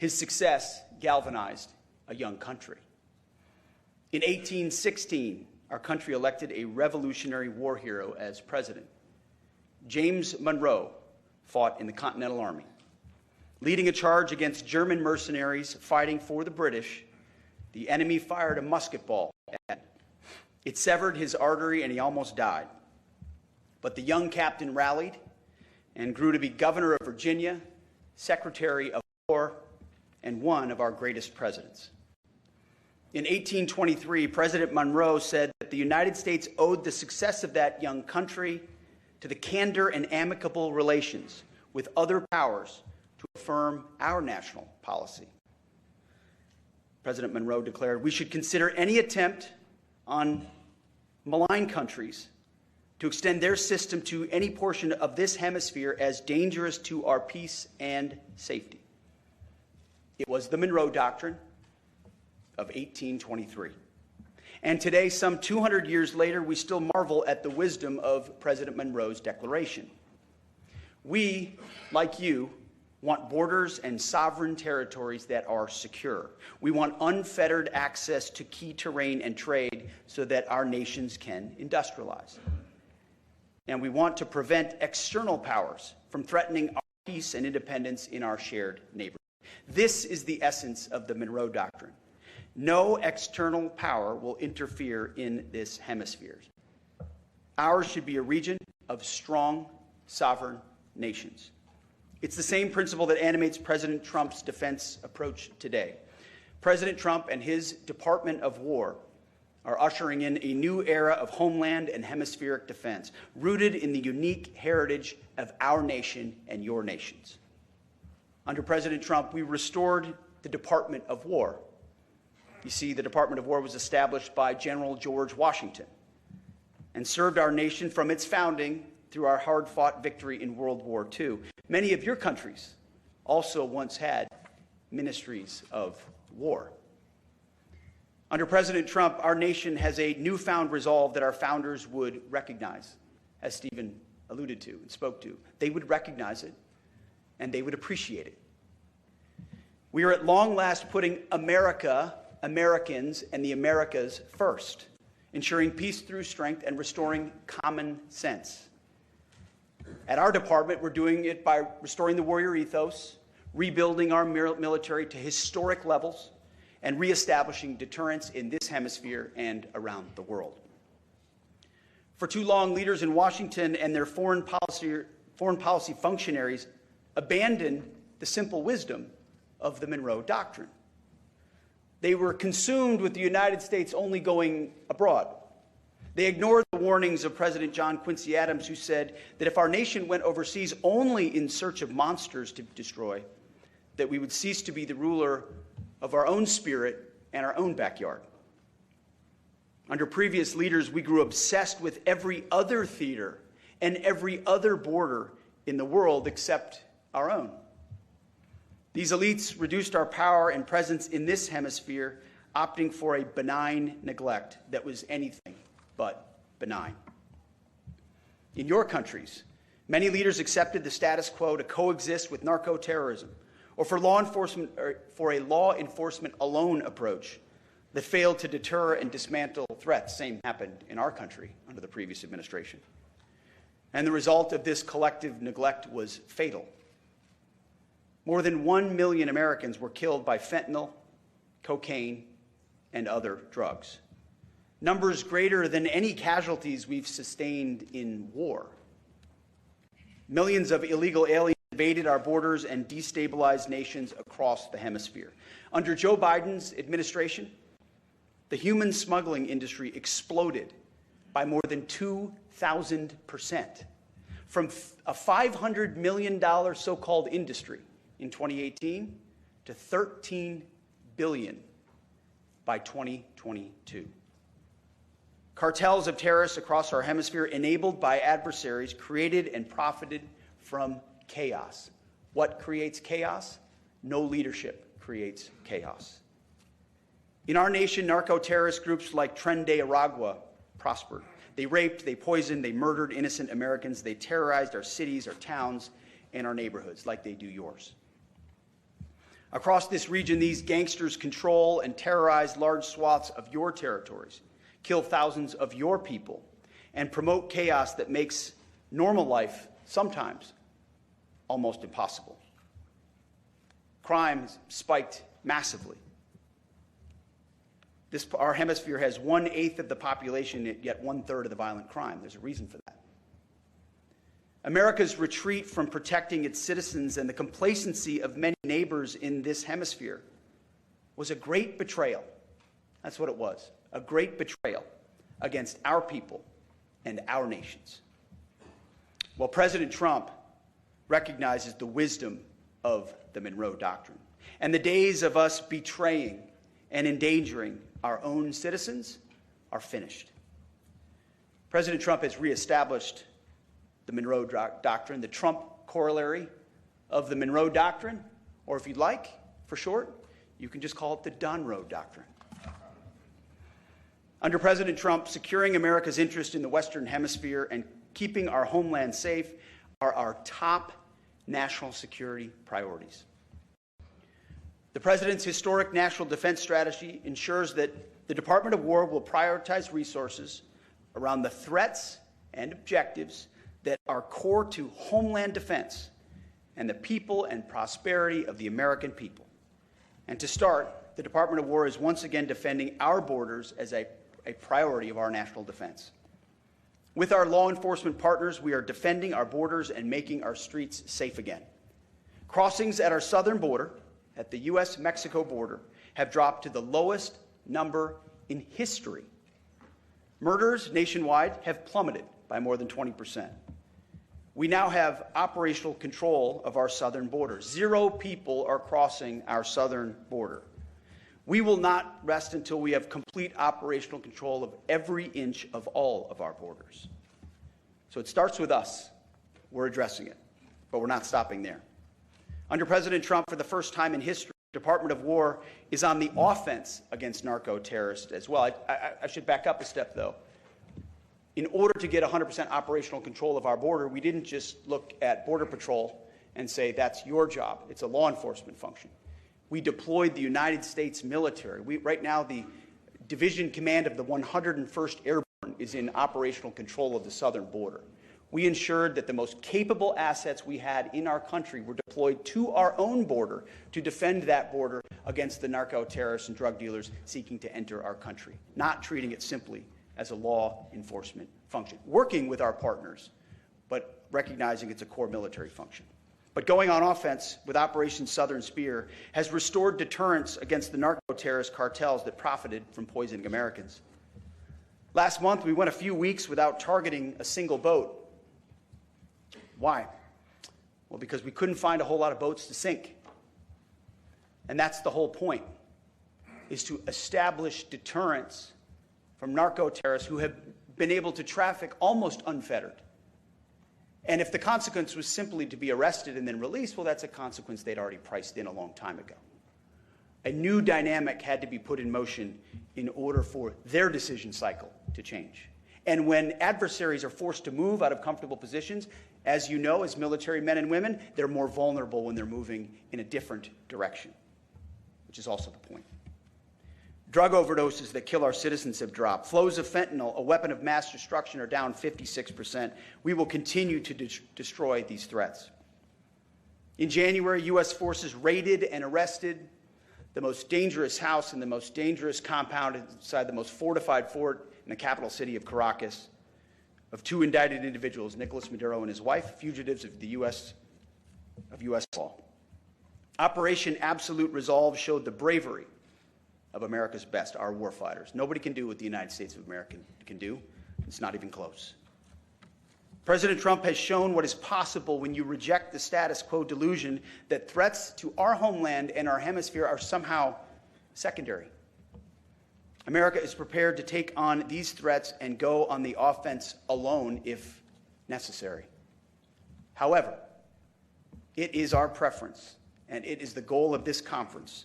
His success galvanized a young country. In 1816, our country elected a Revolutionary War hero as president. James Monroe fought in the Continental Army, leading a charge against German mercenaries fighting for the British. The enemy fired a musket ball at him. It severed his artery and he almost died. But the young captain rallied and grew to be governor of Virginia, Secretary of War, and one of our greatest presidents. In 1823, President Monroe said that the United States owed the success of that young country to the candor and amicable relations with other powers to affirm our national policy. President Monroe declared, "We should consider any attempt on malign countries to extend their system to any portion of this hemisphere as dangerous to our peace and safety." It was the Monroe Doctrine of 1823. And today, some 200 years later, we still marvel at the wisdom of President Monroe's declaration. We, like you, want borders and sovereign territories that are secure. We want unfettered access to key terrain and trade so that our nations can industrialize. And we want to prevent external powers from threatening our peace and independence in our shared neighborhood. This is the essence of the Monroe Doctrine. No external power will interfere in this hemisphere. Ours should be a region of strong, sovereign nations. It's the same principle that animates President Trump's defense approach today. President Trump and his Department of War are ushering in a new era of homeland and hemispheric defense, rooted in the unique heritage of our nation and your nations. Under President Trump, we restored the Department of War. You see, the Department of War was established by General George Washington and served our nation from its founding through our hard-fought victory in World War II. Many of your countries also once had ministries of war. Under President Trump, our nation has a newfound resolve that our founders would recognize, as Stephen alluded to and spoke to. They would recognize it, and they would appreciate it. We are at long last putting America, Americans, and the Americas first, ensuring peace through strength and restoring common sense. At our department, we're doing it by restoring the warrior ethos, rebuilding our military to historic levels, and reestablishing deterrence in this hemisphere and around the world. For too long, leaders in Washington and their foreign policy functionaries abandoned the simple wisdom of the Monroe Doctrine. They were consumed with the United States only going abroad. They ignored the warnings of President John Quincy Adams, who said that if our nation went overseas only in search of monsters to destroy, that we would cease to be the ruler of our own spirit and our own backyard. Under previous leaders, we grew obsessed with every other theater and every other border in the world except our own. These elites reduced our power and presence in this hemisphere, opting for a benign neglect that was anything but benign. In your countries, many leaders accepted the status quo to coexist with narco-terrorism, or for a law enforcement alone approach that failed to deter and dismantle threats. Same happened in our country under the previous administration. And the result of this collective neglect was fatal. More than 1 million Americans were killed by fentanyl, cocaine, and other drugs. Numbers greater than any casualties we've sustained in war. Millions of illegal aliens invaded our borders and destabilized nations across the hemisphere. Under Joe Biden's administration, the human smuggling industry exploded by more than 2,000%, from a $500 million so-called industry in 2018 to $13 billion by 2022. Cartels of terrorists across our hemisphere, enabled by adversaries, created and profited from chaos. What creates chaos? No leadership creates chaos. In our nation, narco-terrorist groups like Tren de Aragua prospered. They raped, they poisoned, they murdered innocent Americans. They terrorized our cities, our towns, and our neighborhoods like they do yours. Across this region, these gangsters control and terrorize large swaths of your territories, kill thousands of your people, and promote chaos that makes normal life sometimes almost impossible. Crime has spiked massively. Our hemisphere has 1/8 of the population, yet 1/3 of the violent crime. There's a reason for that. America's retreat from protecting its citizens and the complacency of many neighbors in this hemisphere was a great betrayal. That's what it was, a great betrayal against our people and our nations. Well, President Trump recognizes the wisdom of the Monroe Doctrine, and the days of us betraying and endangering our own citizens are finished. President Trump has reestablished the Monroe Doctrine, the Trump corollary of the Monroe Doctrine, or if you'd like, for short, you can just call it the Monroe Doctrine. Under President Trump, securing America's interest in the Western Hemisphere and keeping our homeland safe are our top national security priorities. The President's historic national defense strategy ensures that the Department of War will prioritize resources around the threats and objectives that are core to homeland defense and the people and prosperity of the American people. And to start, the Department of War is once again defending our borders as a priority of our national defense. With our law enforcement partners, we are defending our borders and making our streets safe again. Crossings at our southern border, at the U.S.-Mexico border, have dropped to the lowest number in history. Murders nationwide have plummeted by more than 20%. We now have operational control of our southern border. 0 people are crossing our southern border. We will not rest until we have complete operational control of every inch of all of our borders. So it starts with us. We're addressing it, but we're not stopping there. Under President Trump, for the first time in history, the Department of War is on the offense against narco-terrorists as well. I should back up a step, though. In order to get 100% operational control of our border, we didn't just look at Border Patrol and say, that's your job. It's a law enforcement function. We deployed the United States military. Right now, the Division Command of the 101st Airborne is in operational control of the southern border. We ensured that the most capable assets we had in our country were deployed to our own border to defend that border against the narco-terrorists and drug dealers seeking to enter our country, not treating it simply as a law enforcement function, working with our partners, but recognizing it's a core military function. But going on offense with Operation Southern Spear has restored deterrence against the narco-terrorist cartels that profited from poisoning Americans. Last month, we went a few weeks without targeting a single boat. Why? Well, because we couldn't find a whole lot of boats to sink. And that's the whole point, is to establish deterrence from narco-terrorists who have been able to traffic almost unfettered. And if the consequence was simply to be arrested and then released, well, that's a consequence they'd already priced in a long time ago. A new dynamic had to be put in motion in order for their decision cycle to change. And when adversaries are forced to move out of comfortable positions, as you know, as military men and women, they're more vulnerable when they're moving in a different direction, which is also the point. Drug overdoses that kill our citizens have dropped. Flows of fentanyl, a weapon of mass destruction, are down 56%. We will continue to destroy these threats. In January, U.S. forces raided and arrested the most dangerous house and the most dangerous compound inside the most fortified fort in the capital city of Caracas of 2 indicted individuals, Nicolas Maduro and his wife, fugitives of the U.S. law. Operation Absolute Resolve showed the bravery of America's best, our warfighters. Nobody can do what the United States of America can do. It's not even close. President Trump has shown what is possible when you reject the status quo delusion that threats to our homeland and our hemisphere are somehow secondary. America is prepared to take on these threats and go on the offense alone if necessary. However, it is our preference, and it is the goal of this conference,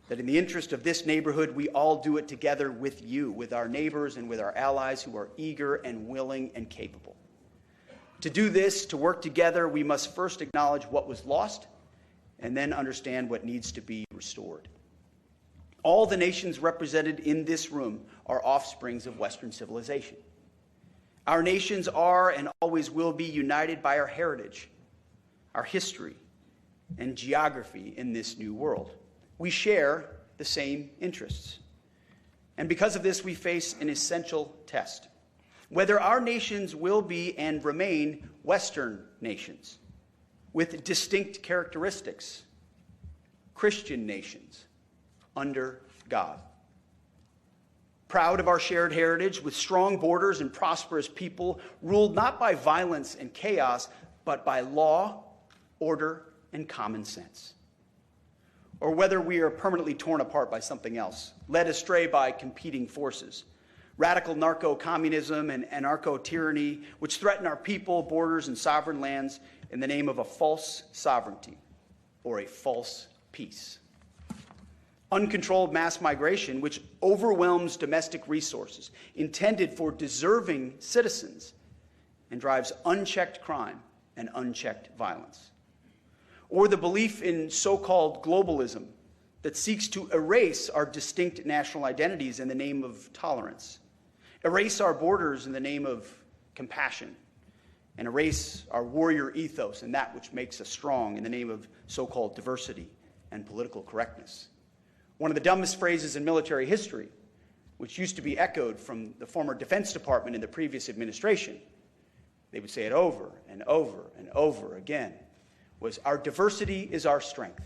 that in the interest of this neighborhood, we all do it together with you, with our neighbors and with our allies who are eager and willing and capable. To do this, to work together, we must first acknowledge what was lost and then understand what needs to be restored. All the nations represented in this room are offsprings of Western civilization. Our nations are and always will be united by our heritage, our history, and geography in this new world. We share the same interests. And because of this, we face an essential test: whether our nations will be and remain Western nations with distinct characteristics, Christian nations under God. Proud of our shared heritage, with strong borders and prosperous people, ruled not by violence and chaos, but by law, order, and common sense. Or whether we are permanently torn apart by something else, led astray by competing forces, radical narco-communism and anarcho-tyranny, which threaten our people, borders, and sovereign lands in the name of a false sovereignty or a false peace. Uncontrolled mass migration, which overwhelms domestic resources intended for deserving citizens and drives unchecked crime and unchecked violence. Or the belief in so-called globalism that seeks to erase our distinct national identities in the name of tolerance, erase our borders in the name of compassion, and erase our warrior ethos and that which makes us strong in the name of so-called diversity and political correctness. One of the dumbest phrases in military history, which used to be echoed from the former Defense Department in the previous administration, they would say it over and over and over again, was, "Our diversity is our strength."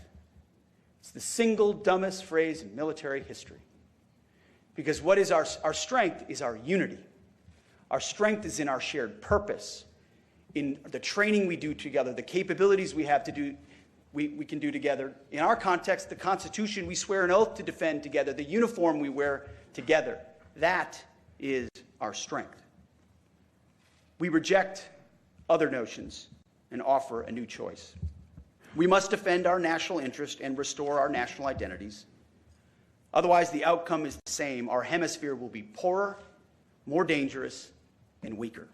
It's the single dumbest phrase in military history. Because what is our strength is our unity. Our strength is in our shared purpose, in the training we do together, the capabilities we have to do, we can do together. In our context, the Constitution we swear an oath to defend together, the uniform we wear together. That is our strength. We reject other notions and offer a new choice. We must defend our national interest and restore our national identities. Otherwise, the outcome is the same. Our hemisphere will be poorer, more dangerous, and weaker.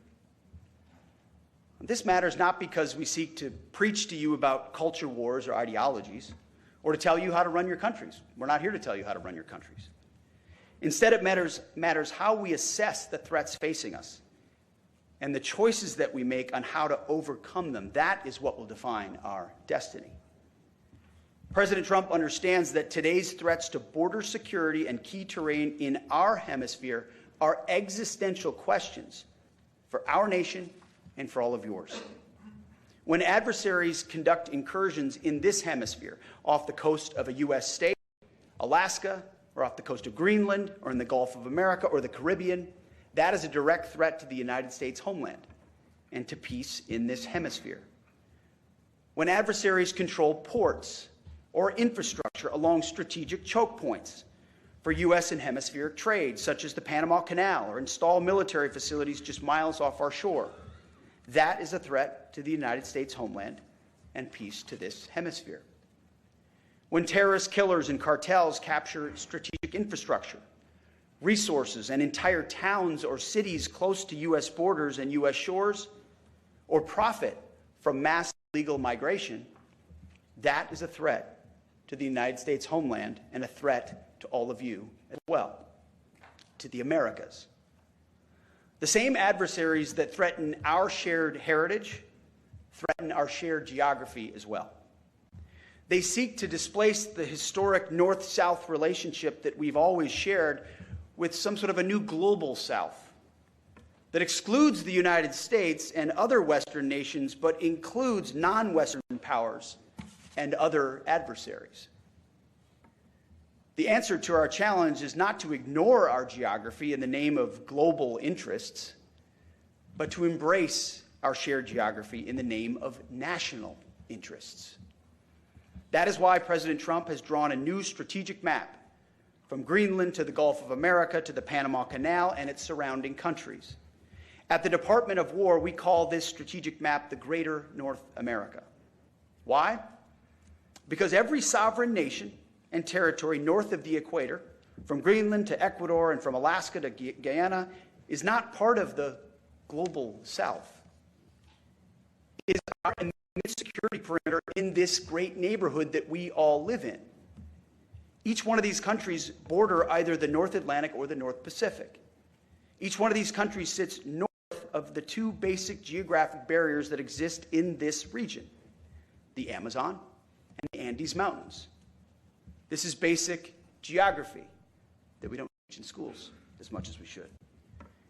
This matters not because we seek to preach to you about culture wars or ideologies, or to tell you how to run your countries. We're not here to tell you how to run your countries. Instead, it matters how we assess the threats facing us and the choices that we make on how to overcome them. That is what will define our destiny. President Trump understands that today's threats to border security and key terrain in our hemisphere are existential questions for our nation and for all of yours. When adversaries conduct incursions in this hemisphere, off the coast of a U.S. state, Alaska, or off the coast of Greenland, or in the Gulf of America, or the Caribbean, that is a direct threat to the United States homeland and to peace in this hemisphere. When adversaries control ports or infrastructure along strategic choke points for U.S. and hemispheric trade, such as the Panama Canal, or install military facilities just miles off our shore, that is a threat to the United States homeland and peace to this hemisphere. When terrorist killers and cartels capture strategic infrastructure, resources, and entire towns or cities close to U.S. borders and U.S. shores, or profit from mass illegal migration, that is a threat to the United States homeland and a threat to all of you as well, to the Americas. The same adversaries that threaten our shared heritage threaten our shared geography as well. They seek to displace the historic North-South relationship that we've always shared with some sort of a new global South that excludes the United States and other Western nations, but includes non-Western powers and other adversaries. The answer to our challenge is not to ignore our geography in the name of global interests, but to embrace our shared geography in the name of national interests. That is why President Trump has drawn a new strategic map from Greenland to the Gulf of America to the Panama Canal and its surrounding countries. At the Department of War, we call this strategic map the Greater North America. Why? Because every sovereign nation and territory north of the equator, from Greenland to Ecuador and from Alaska to Guyana, is not part of the global South. It is our its security perimeter in this great neighborhood that we all live in. Each one of these countries border either the North Atlantic or the North Pacific. Each one of these countries sits north of the two basic geographic barriers that exist in this region, the Amazon and the Andes Mountains. This is basic geography that we don't teach in schools as much as we should.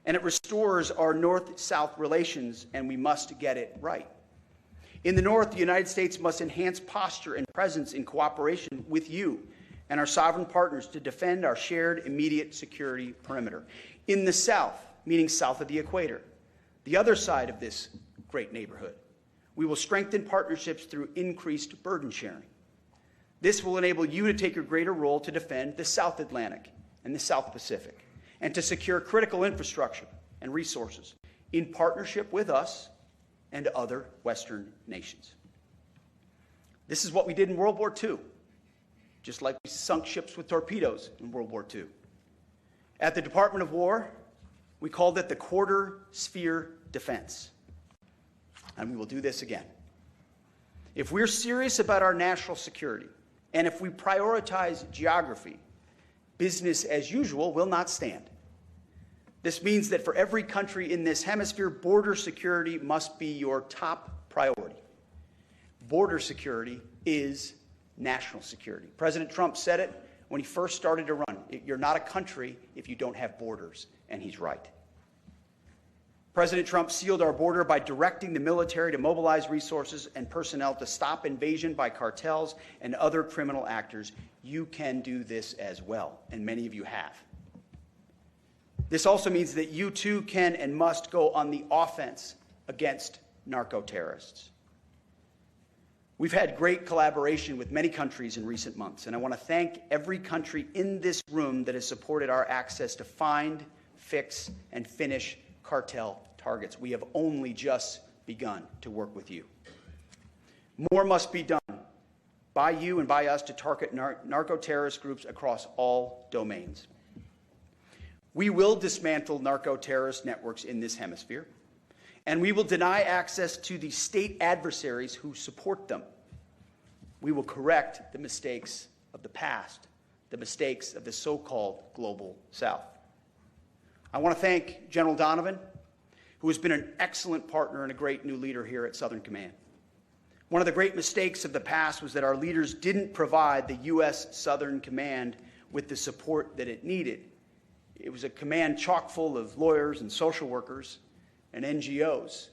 And it restores our north-south relations, and we must get it right. In the north, the United States must enhance posture and presence in cooperation with you and our sovereign partners to defend our shared immediate security perimeter. In the south, meaning south of the equator, the other side of this great neighborhood, we will strengthen partnerships through increased burden sharing. This will enable you to take a greater role to defend the South Atlantic and the South Pacific, and to secure critical infrastructure and resources in partnership with us and other Western nations. This is what we did in World War II, just like we sunk ships with torpedoes in World War II. At the Department of War, we called it the quarter sphere defense. And we will do this again. If we're serious about our national security, and if we prioritize geography, business as usual will not stand. This means that for every country in this hemisphere, border security must be your top priority. Border security is national security. President Trump said it when he first started to run. You're not a country if you don't have borders, and he's right. President Trump sealed our border by directing the military to mobilize resources and personnel to stop invasion by cartels and other criminal actors. You can do this as well, and many of you have. This also means that you too can and must go on the offense against narco-terrorists. We've had great collaboration with many countries in recent months, and I want to thank every country in this room that has supported our access to find, fix, and finish cartel targets. We have only just begun to work with you. More must be done by you and by us to target narco-terrorist groups across all domains. We will dismantle narco-terrorist networks in this hemisphere, and we will deny access to the state adversaries who support them. We will correct the mistakes of the past, the mistakes of the so-called Global South. I want to thank General Donovan, who has been an excellent partner and a great new leader here at Southern Command. One of the great mistakes of the past was that our leaders didn't provide the U.S. Southern Command with the support that it needed. It was a command chock full of lawyers and social workers and NGOs,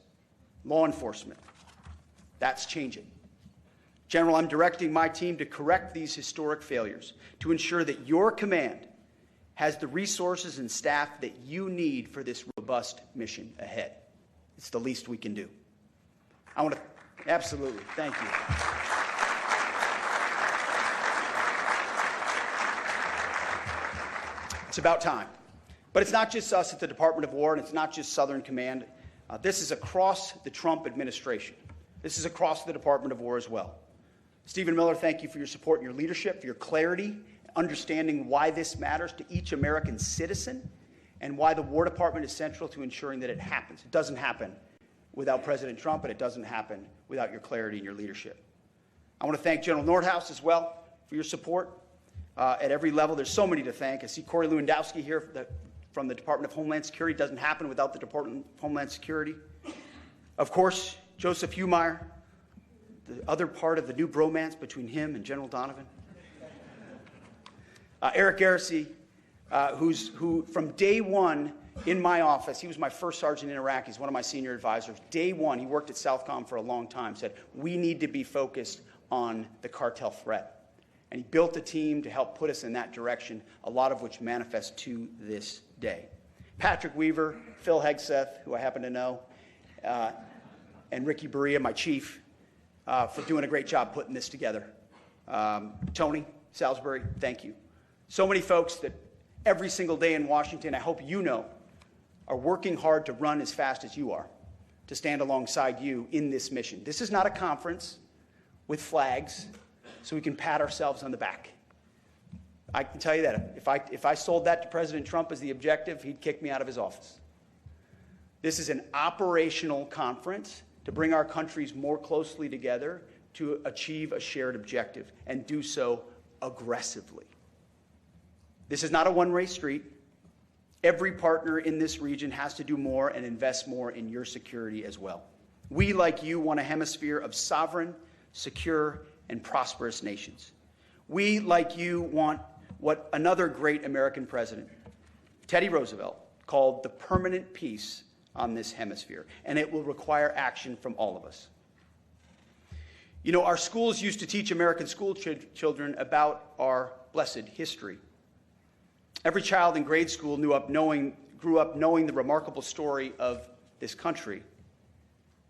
law enforcement. That's changing. General, I'm directing my team to correct these historic failures, to ensure that your command has the resources and staff that you need for this robust mission ahead. It's the least we can do. I want to, absolutely, thank you. It's about time. But it's not just us at the Department of War, and it's not just Southern Command. This is across the Trump administration. This is across the Department of War as well. Stephen Miller, thank you for your support and your leadership, for your clarity, understanding why this matters to each American citizen, and why the War Department is central to ensuring that it happens. It doesn't happen without President Trump, and it doesn't happen without your clarity and your leadership. I want to thank General Nordhaus as well for your support at every level. There's so many to thank. I see Corey Lewandowski here from the Department of Homeland Security. It doesn't happen without the Department of Homeland Security. Of course, Joseph Humeyer, the other part of the new bromance between him and General Donovan. Eric Garrissey, who from day one in my office, he was my first sergeant in Iraq. He's one of my senior advisors. Day one, he worked at Southcom for a long time, said, we need to be focused on the cartel threat. And he built a team to help put us in that direction, a lot of which manifests to this day. Patrick Weaver, Phil Hegseth, who I happen to know, and Ricky Berea, my chief, for doing a great job putting this together. Tony Salisbury, thank you. So many folks that every single day in Washington, I hope you know, are working hard to run as fast as you are, to stand alongside you in this mission. This is not a conference with flags so we can pat ourselves on the back. I can tell you that if I sold that to President Trump as the objective, he'd kick me out of his office. This is an operational conference to bring our countries more closely together to achieve a shared objective, and do so aggressively. This is not a one-way street. Every partner in this region has to do more and invest more in your security as well. We, like you, want a hemisphere of sovereign, secure, and prosperous nations. We, like you, want what another great American president, Teddy Roosevelt, called the permanent peace on this hemisphere, and it will require action from all of us. You know, our schools used to teach American school children about our blessed history. Every child in grade school grew up knowing the remarkable story of this country.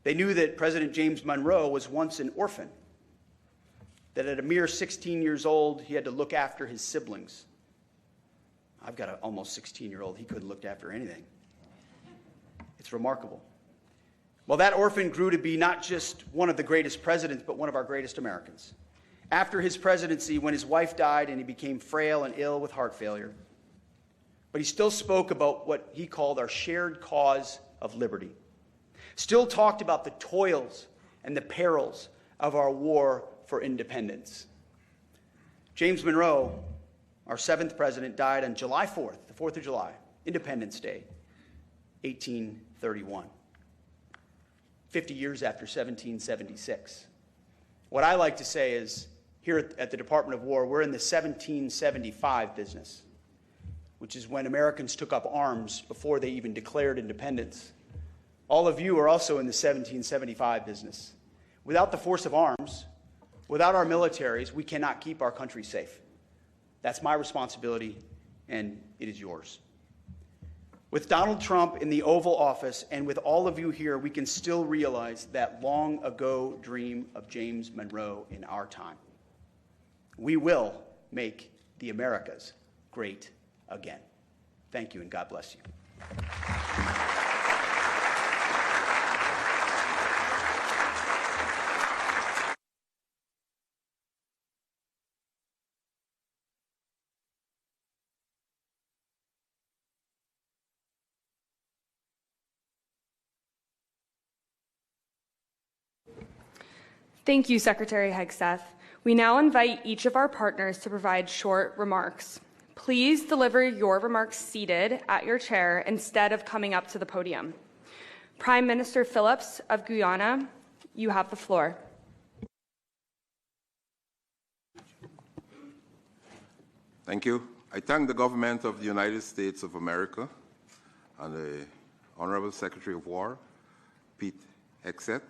They knew that President James Monroe was once an orphan, that at a mere 16 years old, he had to look after his siblings. I've got an almost 16-year-old. He couldn't look after anything. It's remarkable. Well, that orphan grew to be not just one of the greatest presidents, but one of our greatest Americans. After his presidency, when his wife died and he became frail and ill with heart failure, but he still spoke about what he called our shared cause of liberty. Still talked about the toils and the perils of our war for independence. James Monroe, our 7th president, died on July 4th, the 4th of July, Independence Day, 1831, 50 years after 1776. What I like to say is, here at the Department of War, we're in the 1775 business, which is when Americans took up arms before they even declared independence. All of you are also in the 1775 business. Without the force of arms, without our militaries, we cannot keep our country safe. That's my responsibility, and it is yours. With Donald Trump in the Oval Office and with all of you here, we can still realize that long ago dream of James Monroe in our time. We will make the Americas great again. Thank you, and God bless you. Thank you, Secretary Hegseth. We now invite each of our partners to provide short remarks. Please deliver your remarks seated at your chair instead of coming up to the podium. Prime Minister Phillips of Guyana, you have the floor. Thank you. I thank the government of the United States of America and the Honorable Secretary of War, Pete Hegseth,